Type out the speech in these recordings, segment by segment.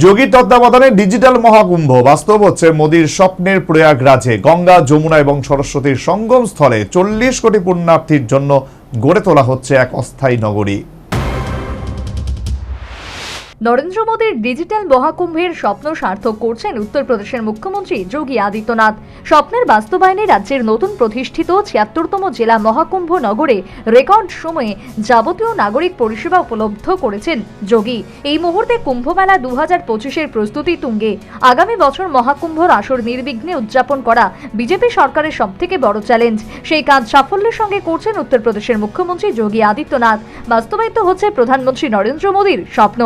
যোগী তত্ত্বাবধানে ডিজিটাল মহাকুম্ভ বাস্তব হচ্ছে মোদীর স্বপ্নের প্রয়াগরাজে। গঙ্গা, যমুনা এবং সরস্বতীর সঙ্গম স্থলে 40 কোটি পুণ্যার্থীর জন্য গড়ে তোলা হচ্ছে এক অস্থায়ী নগরী। নরেন্দ্র মোদীর ডিজিটাল মহাকুম্ভের স্বপ্ন সার্থক করছেন উত্তরপ্রদেশের মুখ্যমন্ত্রী যোগী আদিত্যনাথ। স্বপ্নের বাস্তবায়নে রাজ্যের নতুন প্রতিষ্ঠিত ৭৬তম জেলা মহাকুম্ভ নগরে রেকর্ড সময়ে যাবতীয় নাগরিক পরিষেবা উপলব্ধ করেছেন যোগী। এই মুহূর্তে কুম্ভমেলা ২০২৫-এর প্রস্তুতি তুঙ্গে। আগামী বছর মহাকুম্ভর আসর নির্বিঘ্নে উদযাপন করা বিজেপি সরকারের সবথেকে বড় চ্যালেঞ্জ। সেই কাজ সাফল্যের সঙ্গে করছেন উত্তরপ্রদেশের মুখ্যমন্ত্রী যোগী আদিত্যনাথ। বাস্তবায়িত হচ্ছে প্রধানমন্ত্রী নরেন্দ্র মোদীর স্বপ্ন।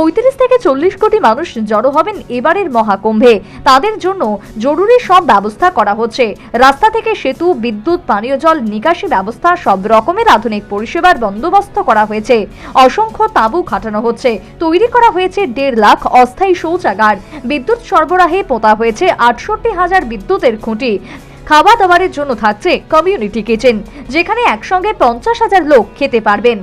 ৩৫ থেকে ৪০ কোটি মানুষ জড়ো হবেন এবারের মহাকুম্ভে। তাদের জন্য জরুরি সব ব্যবস্থা করা হচ্ছে। রাস্তা থেকে সেতু, বিদ্যুৎ, পানীয় জল নিকাশি ব্যবস্থা, সব রকমের আধুনিক পরিষেবার বন্দোবস্ত করা হয়েছে। অসংখ্য তাঁবু খাটানো হচ্ছে। তৈরি করা হয়েছে ১.৫ লাখ অস্থায়ী শৌচাগার। বিদ্যুৎ সরবরাহে পোতা হয়েছে ৬৮,০০০ বিদ্যুতের খুঁটি। খাওয়া দাওয়ারের জন্য থাকছে কমিউনিটি কিচেন, যেখানে একসঙ্গে ৫০,০০০ লোক খেতে পারবেন।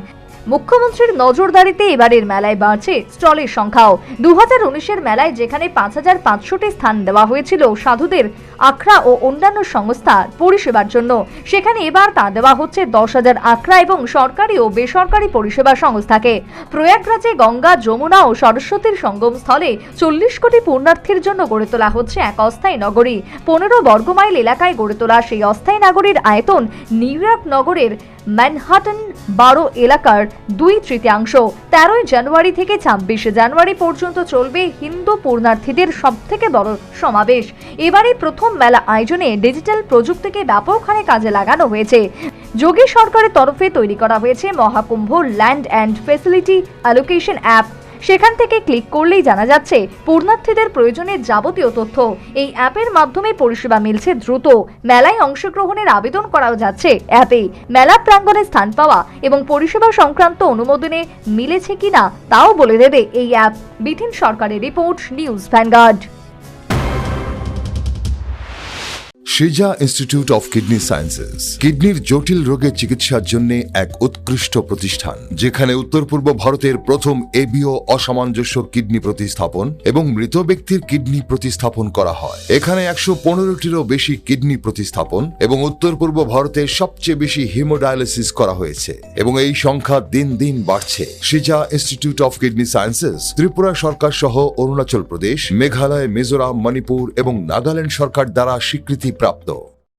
মুখ্যমন্ত্রীর নজরদারিতে এবারের মেলায় বাড়ছে স্টলের সংখ্যাও। ২০১৯-এর মেলায় যেখানে ৫,৫০০টি স্থান দেওয়া হয়েছিল সাধুদের, আখড়া ও অন্যান্য সংস্থার পরিষেবার জন্য, সেখানে এবার তা দেওয়া হচ্ছে ১০,০০০ আখড়া এবং সরকারি ও বেসরকারি পরিষেবা সংস্থাকে। প্রয়াগরাজে গঙ্গা, যমুনা ও সরস্বতীর সঙ্গম স্থলে ৪০ কোটি পুণ্যার্থীর জন্য গড়ে তোলা হচ্ছে এক অস্থায়ী নগরী। ১৫ বর্গমাইল এলাকায় গড়ে তোলা সেই অস্থায়ী নগরীর আয়তন নিউ ইয়র্ক নগরের ম্যানহাটন ১২ এলাকার ২/৩। ১৩ জানুয়ারি থেকে ২৬ জানুয়ারি পর্যন্ত চলবে হিন্দু পুণ্যার্থীদের সবথেকে বড় সমাবেশ। এবারে প্রথম মেলা আয়োজনে ডিজিটাল প্রযুক্তিকে ব্যাপক হারে কাজে লাগানো হয়েছে। যোগী সরকারের তরফে তৈরি করা হয়েছে Maha Kumbh land and facility allocation app. সেখান থেকে ক্লিক করলেই জানা যাচ্ছে পুণ্যার্থীদের প্রয়োজনের যাবতীয় তথ্য। এই অ্যাপের মাধ্যমে পরিষেবা মিলছে দ্রুত। মেলায় অংশগ্রহণের আবেদন করাও যাচ্ছে অ্যাপে। মেলা প্রাঙ্গণে স্থান পাওয়া এবং পরিষেবা সংক্রান্ত অনুমোদনে মিলেছে কিনা তাও বলে দেবে এই অ্যাপ। বিধিন সরকারের রিপোর্ট, নিউজ ভ্যানগার্ড। সিজা ইনস্টিটিউট অফ কিডনি সায়েন্সেস কিডনির জটিল রোগের চিকিৎসার জন্য এক উৎকৃষ্ট প্রতিষ্ঠান, যেখানে উত্তর পূর্ব ভারতের প্রথম এবিও অসামঞ্জস্য কিডনি প্রতিস্থাপন এবং মৃত ব্যক্তির কিডনি প্রতিস্থাপন করা হয়। এখানে ১১৫টিরও বেশি কিডনি প্রতিস্থাপন এবং উত্তর পূর্ব ভারতের সবচেয়ে বেশি হিমোডায়ালিসিস করা হয়েছে এবং এই সংখ্যা দিন দিন বাড়ছে। সিজা institute of kidney sciences Tripura সরকার সহ অরুণাচল প্রদেশ, মেঘালয়, মিজোরাম, মণিপুর এবং নাগাল্যান্ড সরকার দ্বারা স্বীকৃতি প্রাপ্ত।